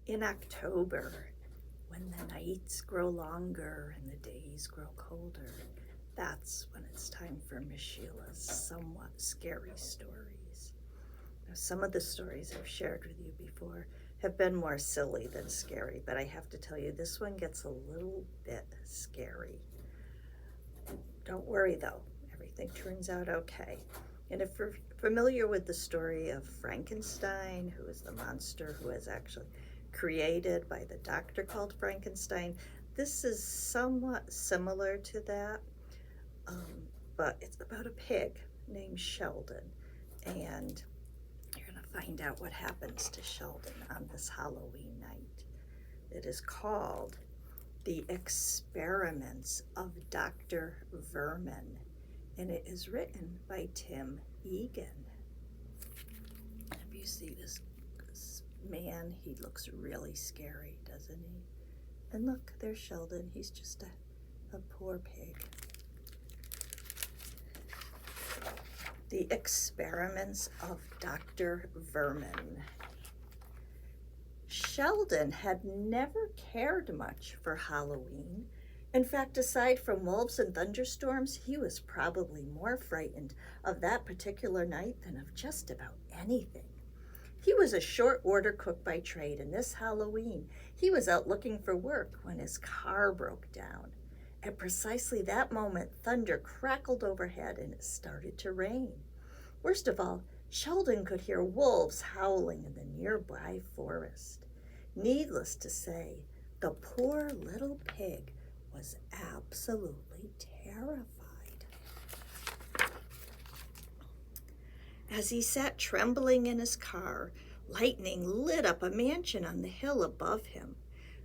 In October, when the nights grow longer and the days grow colder, that's when it's time for Miss Sheila's somewhat scary stories. Now, some of the stories I've shared with you before have been more silly than scary, but I have to tell you, this one gets a little bit scary. Don't worry though, everything turns out okay. And if you're familiar with the story of Frankenstein, who is the monster who was actually created by the doctor called Frankenstein, this is somewhat similar to that, but it's about a pig named Sheldon. And you're going to find out what happens to Sheldon on this Halloween night. It is called The Experiments of Dr. Vermin, and it is written by Tim Egan. If you see this man, he looks really scary, doesn't he? And look, there's Sheldon. He's just a poor pig. The Experiments of Dr. Vermin. Sheldon had never cared much for Halloween. In fact, aside from wolves and thunderstorms, he was probably more frightened of that particular night than of just about anything. He was a short order cook by trade, and this Halloween, he was out looking for work when his car broke down. At precisely that moment, thunder crackled overhead and it started to rain. Worst of all, Sheldon could hear wolves howling in the nearby forest. Needless to say, the poor little pig was absolutely terrified. As he sat trembling in his car, lightning lit up a mansion on the hill above him.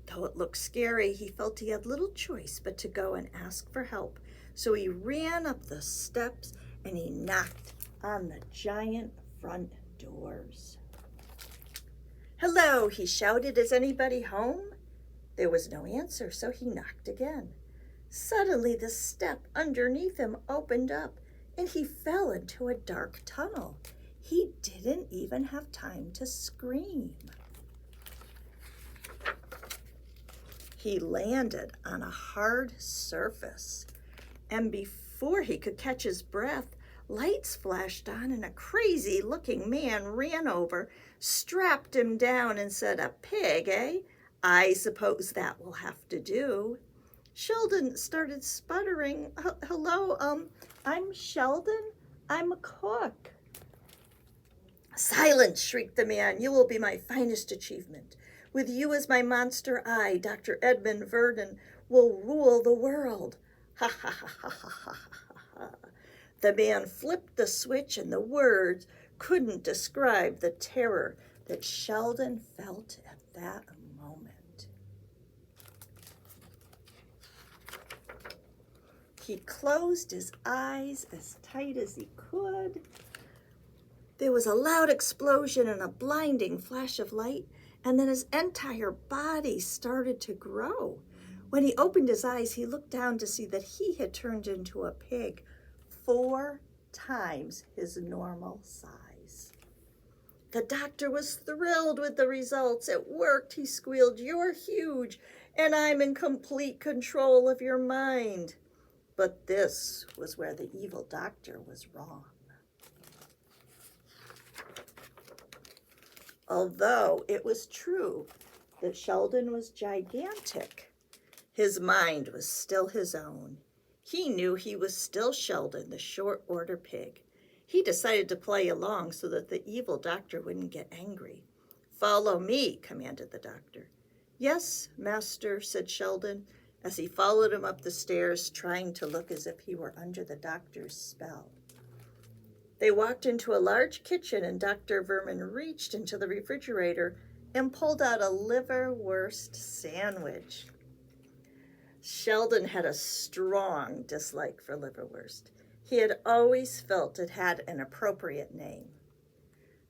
Though it looked scary, he felt he had little choice but to go and ask for help. So he ran up the steps and he knocked on the giant front doors. "Hello," he shouted, "is anybody home?" There was no answer, so he knocked again. Suddenly the step underneath him opened up and he fell into a dark tunnel. He didn't even have time to scream. He landed on a hard surface, and before he could catch his breath, lights flashed on and a crazy-looking man ran over, strapped him down and said, "A pig, eh? I suppose that will have to do." Sheldon started sputtering, "Hello, I'm Sheldon. I'm a cook." "Silence," shrieked the man. "You will be my finest achievement. With you as my monster, I, Dr. Edmund Vernon, will rule the world." Ha ha ha ha ha ha ha. The man flipped the switch and the words couldn't describe the terror that Sheldon felt at that moment. He closed his eyes as tight as he could. There was a loud explosion and a blinding flash of light, and then his entire body started to grow. When he opened his eyes, he looked down to see that he had turned into a pig 4 times his normal size. The doctor was thrilled with the results. "It worked," he squealed. "You're huge, and I'm in complete control of your mind." But this was where the evil doctor was wrong. Although it was true that Sheldon was gigantic, his mind was still his own. He knew he was still Sheldon, the short order pig. He decided to play along so that the evil doctor wouldn't get angry. "Follow me," commanded the doctor. "Yes, master," said Sheldon, as he followed him up the stairs, trying to look as if he were under the doctor's spell. They walked into a large kitchen, and Dr. Vermin reached into the refrigerator and pulled out a liverwurst sandwich. Sheldon had a strong dislike for liverwurst. He had always felt it had an appropriate name.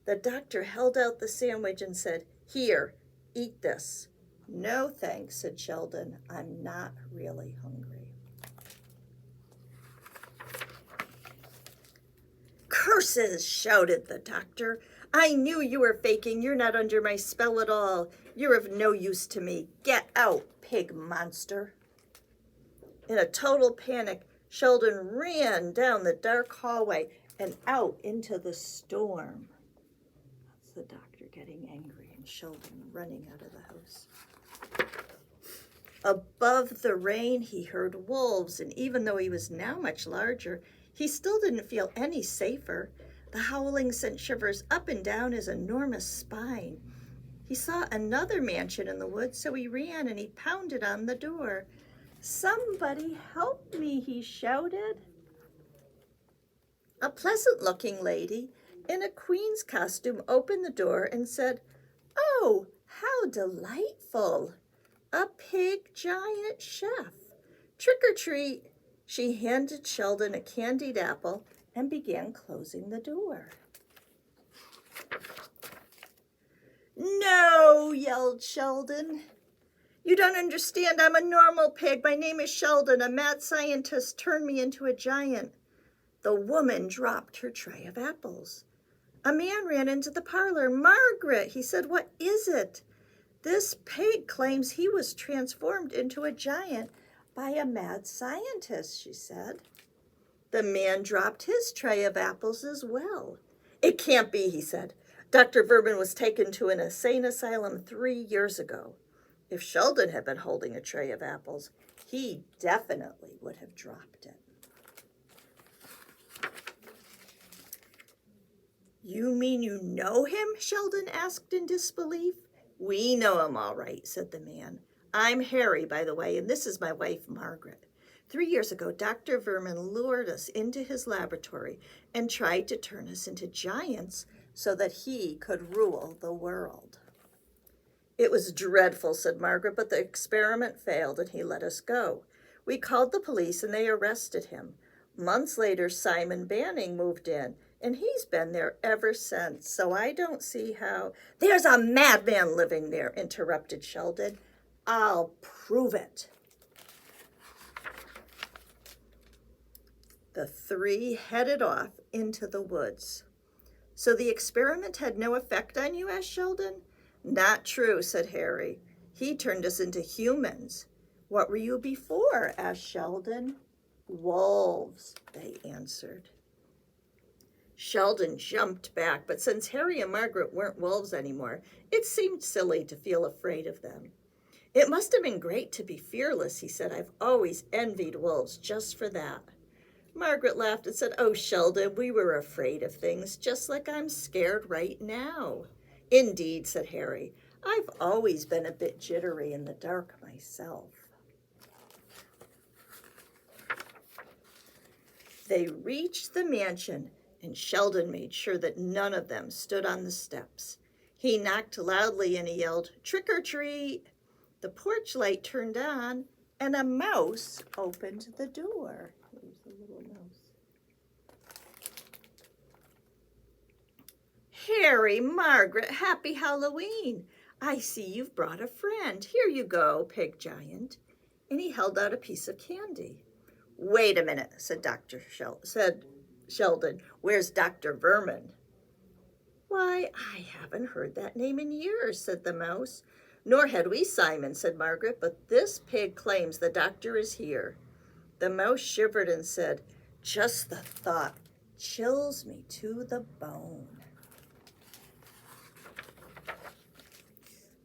The doctor held out the sandwich and said, "Here, eat this." "No, thanks," said Sheldon. "I'm not really hungry." Curses, shouted the doctor. I knew you were faking. You're not under my spell at all. You're of no use to me. Get out, pig monster. In a total panic, Sheldon ran down the dark hallway and out into the storm. That's the doctor getting angry and Sheldon running out of the house. Above the rain, he heard wolves, and even though he was now much larger, he still didn't feel any safer. The howling sent shivers up and down his enormous spine. He saw another mansion in the woods, so he ran and he pounded on the door. Somebody help me, he shouted. A pleasant-looking lady in a queen's costume opened the door and said, "Oh, how delightful! A pig giant chef. Trick or treat." She handed Sheldon a candied apple and began closing the door. "No," yelled Sheldon. "You don't understand. I'm a normal pig. My name is Sheldon. A mad scientist turned me into a giant." The woman dropped her tray of apples. A man ran into the parlor. "Margaret," he said, "what is it?" "This pig claims he was transformed into a giant by a mad scientist," she said. The man dropped his tray of apples as well. "It can't be," he said. "Dr. Vermin was taken to an insane asylum 3 years ago." If Sheldon had been holding a tray of apples, he definitely would have dropped it. "You mean you know him?" Sheldon asked in disbelief. "We know him all right," said the man. "I'm Harry, by the way, and this is my wife, Margaret. 3 years ago, Dr. Vermin lured us into his laboratory and tried to turn us into giants so that he could rule the world." "It was dreadful," said Margaret, "but the experiment failed and he let us go. We called the police and they arrested him. Months later, Simon Banning moved in, and he's been there ever since, so I don't see how—" "There's a madman living there," interrupted Sheldon. "I'll prove it." The three headed off into the woods. "So the experiment had no effect on you?" asked Sheldon. "Not true," said Harry. "He turned us into humans." "What were you before?" asked Sheldon. "Wolves," they answered. Sheldon jumped back, but since Harry and Margaret weren't wolves anymore, it seemed silly to feel afraid of them. "It must have been great to be fearless," he said. "I've always envied wolves just for that." Margaret laughed and said, "Oh, Sheldon, we were afraid of things, just like I'm scared right now." "Indeed," said Harry. "I've always been a bit jittery in the dark myself." They reached the mansion, and Sheldon made sure that none of them stood on the steps. He knocked loudly and he yelled, "Trick or treat!" The porch light turned on, and a mouse opened the door. Here's the little mouse. "Harry, Margaret, happy Halloween. I see you've brought a friend. Here you go, pig giant." And he held out a piece of candy. "Wait a minute," said Sheldon. "Where's Dr. Vermin?" "Why, I haven't heard that name in years," said the mouse. "Nor had we, Simon," said Margaret, "but this pig claims the doctor is here." The mouse shivered and said, "Just the thought chills me to the bone."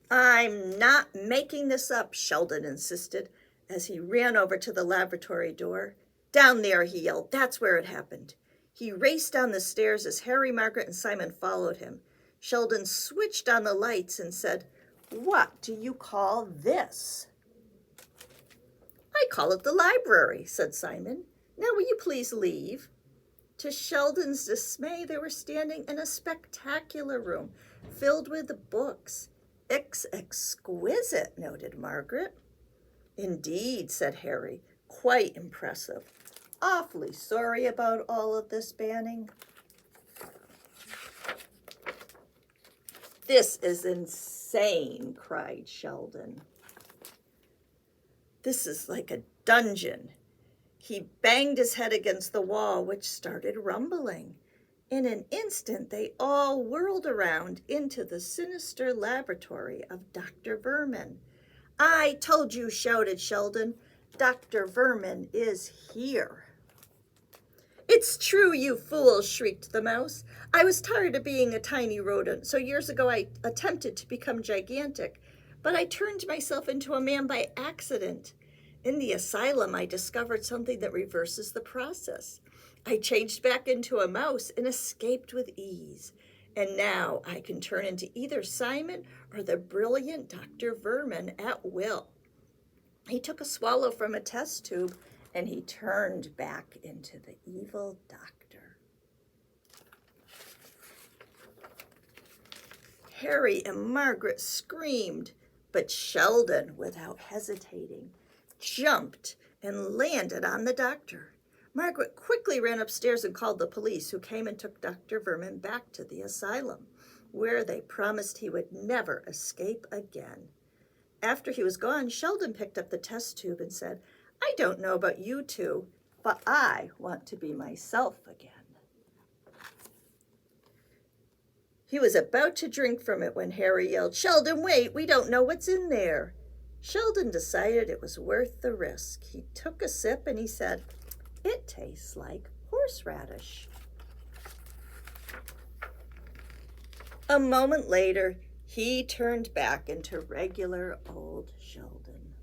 "I'm not making this up," Sheldon insisted as he ran over to the laboratory door. "Down there," he yelled. "That's where it happened." He raced down the stairs as Harry, Margaret, and Simon followed him. Sheldon switched on the lights and said, "What do you call this?" "I call it the library," said Simon. "Now will you please leave?" To Sheldon's dismay, they were standing in a spectacular room filled with books. "Exquisite," noted Margaret. "Indeed," said Harry. "Quite impressive. Awfully sorry about all of this, Banning." "This is insane," cried Sheldon. "This is like a dungeon." He banged his head against the wall, which started rumbling. In an instant, they all whirled around into the sinister laboratory of Dr. Vermin. "I told you," shouted Sheldon. "Dr. Vermin is here." "It's true, you fools," shrieked the mouse. "I was tired of being a tiny rodent, so years ago I attempted to become gigantic, but I turned myself into a man by accident. In the asylum, I discovered something that reverses the process. I changed back into a mouse and escaped with ease. And now I can turn into either Simon or the brilliant Dr. Vermin at will." He took a swallow from a test tube and he turned back into the evil doctor. Harry and Margaret screamed, but Sheldon, without hesitating, jumped and landed on the doctor. Margaret quickly ran upstairs and called the police, who came and took Dr. Vermin back to the asylum, where they promised he would never escape again. After he was gone, Sheldon picked up the test tube and said, "I don't know about you two, but I want to be myself again." He was about to drink from it when Harry yelled, "Sheldon, wait, we don't know what's in there." Sheldon decided it was worth the risk. He took a sip and he said, "It tastes like horseradish." A moment later, he turned back into regular old Sheldon.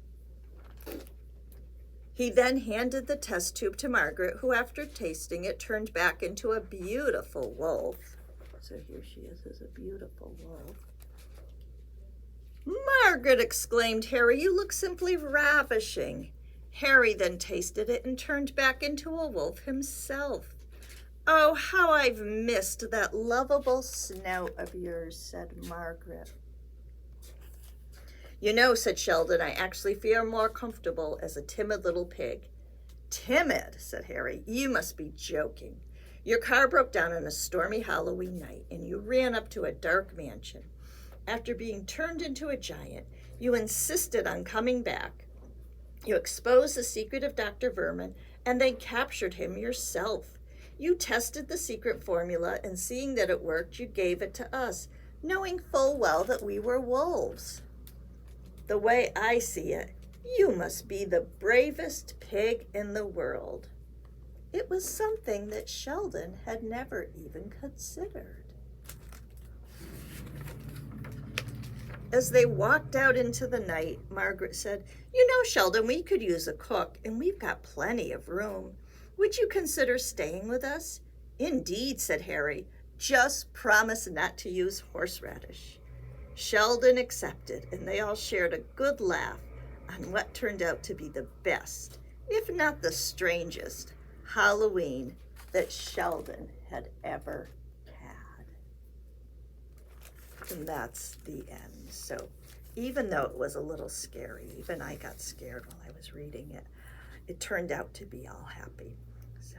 He then handed the test tube to Margaret, who, after tasting it, turned back into a beautiful wolf. So here she is as a beautiful wolf. "Margaret," exclaimed Harry, "you look simply ravishing." Harry then tasted it and turned back into a wolf himself. "Oh, how I've missed that lovable snout of yours," said Margaret. "You know," said Sheldon, "I actually feel more comfortable as a timid little pig." "Timid?" said Harry. "You must be joking. Your car broke down on a stormy Halloween night, and you ran up to a dark mansion. After being turned into a giant, you insisted on coming back. You exposed the secret of Dr. Vermin and then captured him yourself. You tested the secret formula, and seeing that it worked, you gave it to us, knowing full well that we were wolves. The way I see it, you must be the bravest pig in the world." It was something that Sheldon had never even considered. As they walked out into the night, Margaret said, "You know, Sheldon, we could use a cook, and we've got plenty of room. Would you consider staying with us?" "Indeed," said Harry. "Just promise not to use horseradish." Sheldon accepted, and they all shared a good laugh on what turned out to be the best, if not the strangest, Halloween that Sheldon had ever had. And that's the end. So even though it was a little scary, even I got scared while I was reading it, it turned out to be all happy. So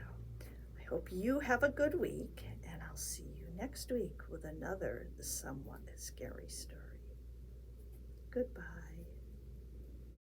I hope you have a good week, and I'll see you next week with another somewhat scary story. Goodbye.